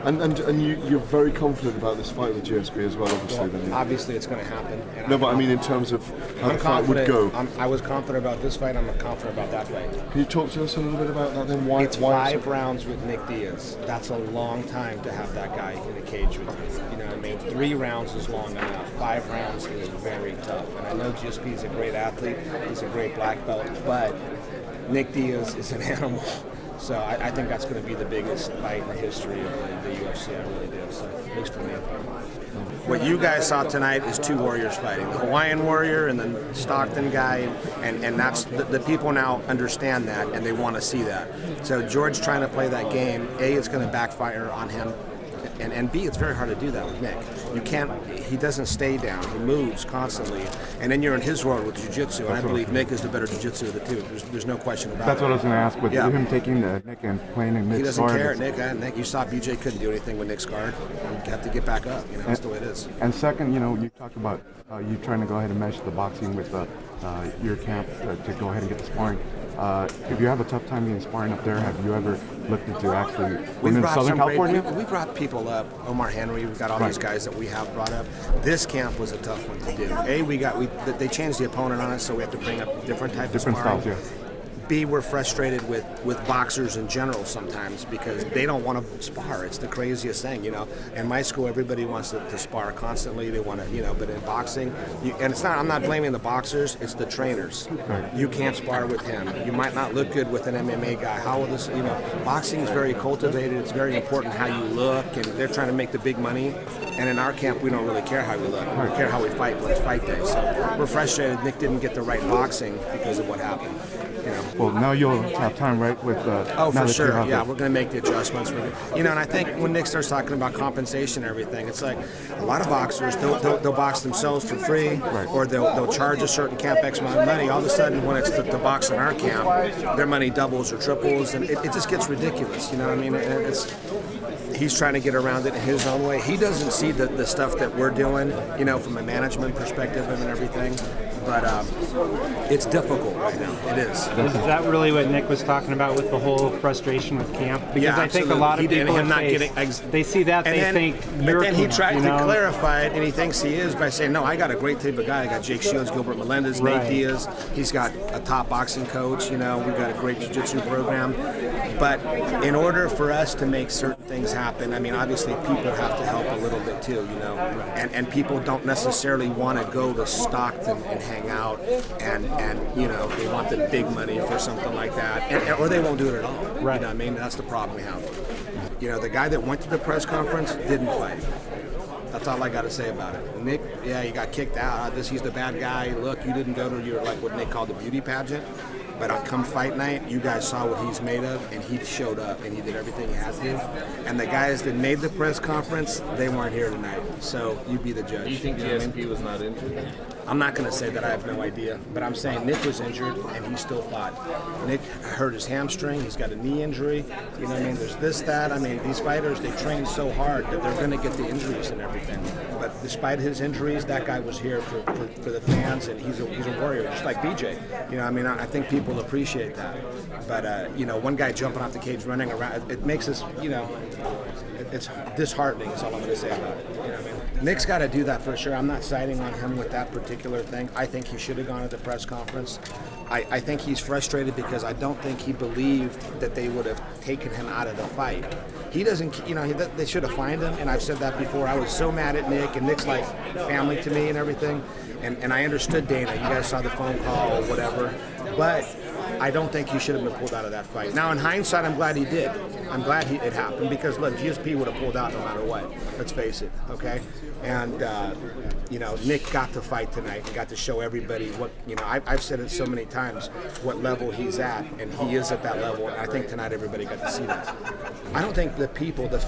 And you're very confident about this fight with GSP as well, obviously. Well, obviously, it's going to happen. And no, but I mean in terms of how the fight would go. I was confident about this fight. I'm confident about that fight. Can you talk to us a little bit about that then? It's 5 rounds with Nick Diaz. That's a long time to have that guy in a cage with you. You know what I mean? 3 rounds is long enough. 5 rounds is very tough. And I know GSP is a great athlete. He's a great black belt. But Nick Diaz is an animal. So I think that's going to be the biggest fight in the history of the UFC. I really do. So at least for me. What you guys saw tonight is 2 warriors fighting, the Hawaiian warrior and the Stockton guy, and that's the people now understand that and they want to see that. So George trying to play that game, A, it's going to backfire on him, and B, it's very hard to do that with Nick. You can't, he doesn't stay down, he moves constantly, and then you're in his world with jiu-jitsu, and I believe Nick is the better jiu-jitsu of the two. There's no question about it. That's what I was going to ask, with him taking the Nick and playing in Nick's He doesn't guard. care, Nick, you saw BJ couldn't do anything with Nick's guard. You have to get back up, that's the way it is. And second, you talked about you trying to go ahead and mesh the boxing with your camp to go ahead and get the sparring. If you have a tough time getting sparring up there, have you ever looked into actually in Southern California? We brought people up. Omar Henry, we've got all these guys that we have brought up. This camp was a tough one to do. A, they changed the opponent on us, so we have to bring up different types of sparring. Styles, yeah. B, we're frustrated with boxers in general sometimes because they don't want to spar. It's the craziest thing, In my school, everybody wants to spar constantly. They want to, but in boxing, and it's not. I'm not blaming the boxers. It's the trainers. You can't spar with him. You might not look good with an MMA guy. How will this? Boxing is very cultivated. It's very important how you look, and they're trying to make the big money. And in our camp, we don't really care how we look. We care how we fight when it's fight day. So we're frustrated. Nick didn't get the right boxing because of what happened. Well, now you'll have time, right? With for sure. Yeah, we're going to make the adjustments. And I think when Nick starts talking about compensation and everything, it's like a lot of boxers they'll box themselves for free, or they'll charge a certain camp X amount of money. All of a sudden, when it's to box in our camp, their money doubles or triples, and it just gets ridiculous. You know what I mean? He's trying to get around it in his own way. He doesn't see the stuff that we're doing, from a management perspective and everything. But it's difficult right now. It is. Is that really what Nick was talking about with the whole frustration with camp? Because I think a lot of people they see that, they think you're. But then he tried to clarify it, and he thinks he is by saying, no, I got a great type of guy. I got Jake Shields, Gilbert Melendez, Nate Diaz. He's got a top boxing coach. We've got a great jiu-jitsu program. But in order for us to make certain things happen, I mean, obviously people have to help a little bit too, and people don't necessarily want to go to Stockton and hang out and they want the big money for something like that, or they won't do it at all. Right. You know what I mean? That's the problem we have. The guy that went to the press conference didn't fight. That's all I got to say about it. Nick, he got kicked out. He's the bad guy. Look, you didn't go to your, what Nick called the beauty pageant. But come fight night, you guys saw what he's made of, and he showed up, and he did everything he had to. And the guys that made the press conference, they weren't here tonight. So you be the judge. Do you think GSP was not injured? I'm not going to say that. I have no idea. But I'm saying Nick was injured, and he still fought. Nick hurt his hamstring. He's got a knee injury. You know what I mean? There's this, that. I mean, these fighters, they train so hard that they're going to get the injuries and everything. But despite his injuries, that guy was here for the fans, and he's a warrior, just like BJ. I think people appreciate that. But, one guy jumping off the cage, running around, it makes us, it's disheartening is all I'm going to say about it. Nick's got to do that for sure. I'm not siding on him with that particular thing. I think he should have gone to the press conference. I think he's frustrated because I don't think he believed that they would have taken him out of the fight. He doesn't, they should have fined him, and I've said that before. I was so mad at Nick, and Nick's like family to me and everything. And I understood Dana. You guys saw the phone call or whatever. But I don't think he should have been pulled out of that fight. Now, in hindsight, I'm glad he did. I'm glad it happened because, look, GSP would have pulled out no matter what. Let's face it, okay? And, Nick got to fight tonight and got to show everybody what, I've said it so many times, what level he's at, and he is at that level. And I think tonight everybody got to see that. I don't think the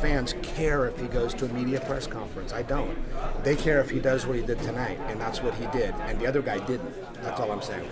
fans care if he goes to a media press conference. I don't. They care if he does what he did tonight, and that's what he did. And the other guy didn't. That's all I'm saying.